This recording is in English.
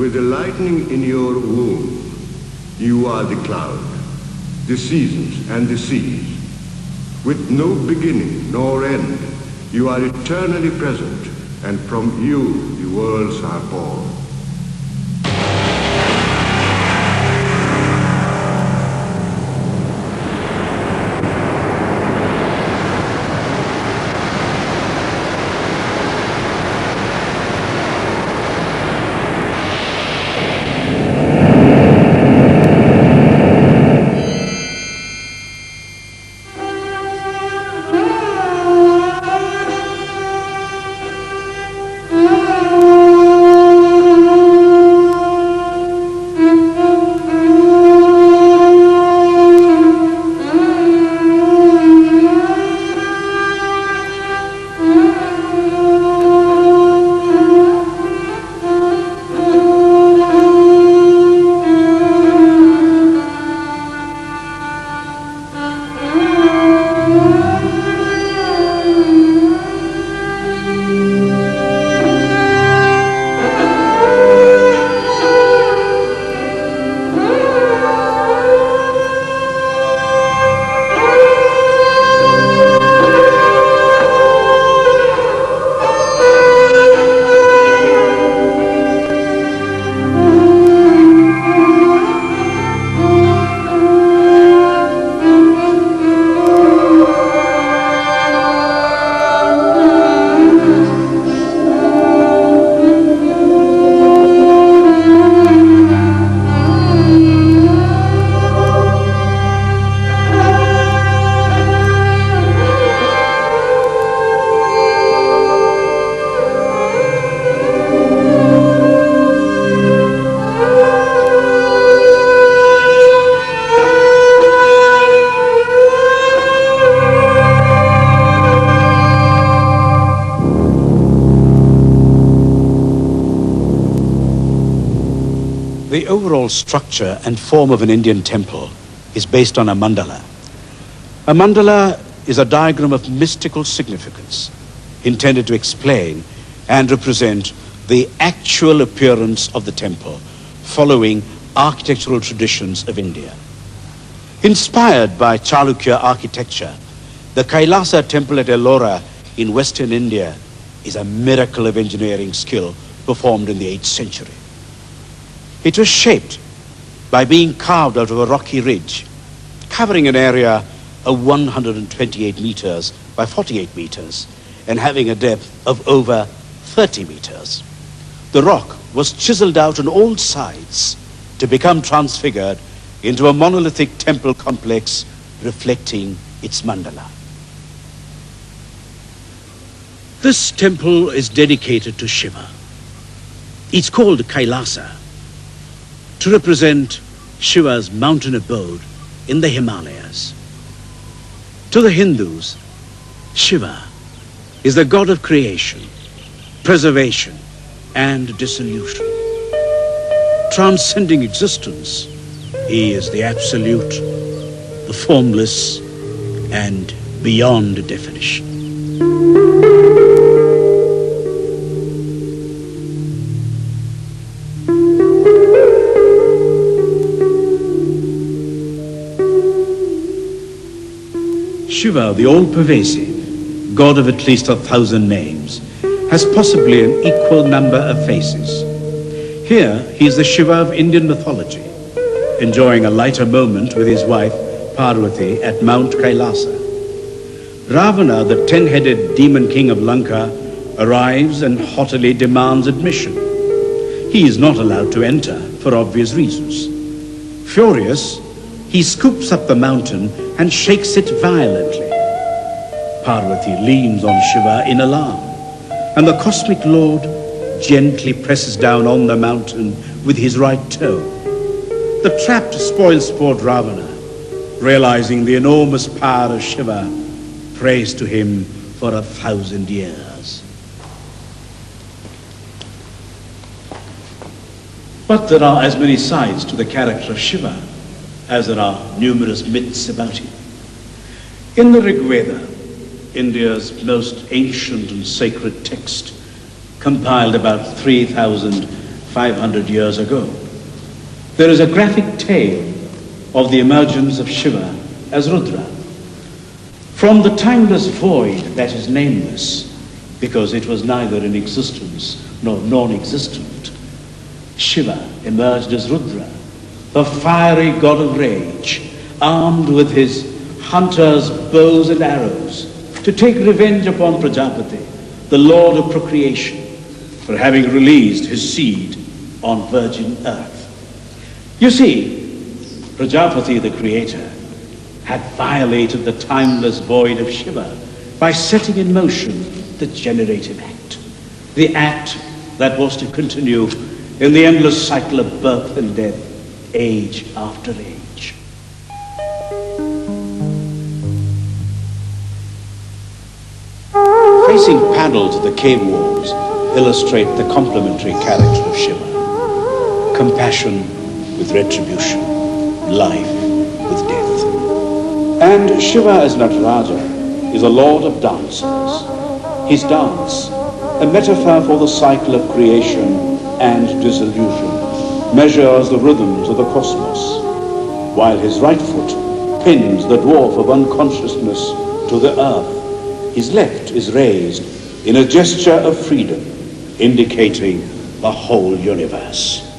with the lightning in your womb, you are the cloud, the seasons and the seas. With no beginning nor end, you are eternally present, and from you the worlds are born. The overall structure and form of an Indian temple is based on a mandala. A mandala is a diagram of mystical significance intended to explain and represent the actual appearance of the temple following architectural traditions of India. Inspired by Chalukya architecture, the Kailasa temple at Ellora in western India is a miracle of engineering skill performed in the 8th century. It was shaped by being carved out of a rocky ridge, covering an area of 128 meters by 48 meters and having a depth of over 30 meters. The rock was chiseled out on all sides to become transfigured into a monolithic temple complex reflecting its mandala. This temple is dedicated to Shiva. It's called Kailasa to represent Shiva's mountain abode in the Himalayas. To the Hindus, Shiva is the god of creation, preservation, and dissolution. Transcending existence, he is the absolute, the formless, and beyond definition. Shiva, the all-pervasive, god of at least 1,000 names, has possibly an equal number of faces. Here, he is the Shiva of Indian mythology, enjoying a lighter moment with his wife, Parvati, at Mount Kailasa. Ravana, the 10-headed demon king of Lanka, arrives and haughtily demands admission. He is not allowed to enter for obvious reasons. Furious, he scoops up the mountain and shakes it violently. Parvati leans on Shiva in alarm, and the cosmic lord gently presses down on the mountain with his right toe. The trapped spoil-sport Ravana, realizing the enormous power of Shiva, prays to him for 1,000 years. But there are as many sides to the character of Shiva as there are numerous myths about him. In the Rig Veda, India's most ancient and sacred text, compiled about 3,000 500 years ago. There is a graphic tale of the emergence of Shiva as Rudra. From the timeless void that is nameless, because it was neither in existence nor non-existent, Shiva emerged as Rudra, the fiery god of rage, armed with his hunters' bows and arrows, to take revenge upon Prajapati, the lord of procreation, for having released his seed on virgin earth. You see, Prajapati, the creator, had violated the timeless void of Shiva by setting in motion the generative act, the act that was to continue in the endless cycle of birth and death, age after age. Facing panels of the cave walls illustrate the complementary character of Shiva. Compassion with retribution, life with death. And Shiva as Nataraja is a lord of dancers. His dance, a metaphor for the cycle of creation and dissolution, measures the rhythms of the cosmos, while his right foot pins the dwarf of unconsciousness to the earth. His left is raised in a gesture of freedom, indicating the whole universe.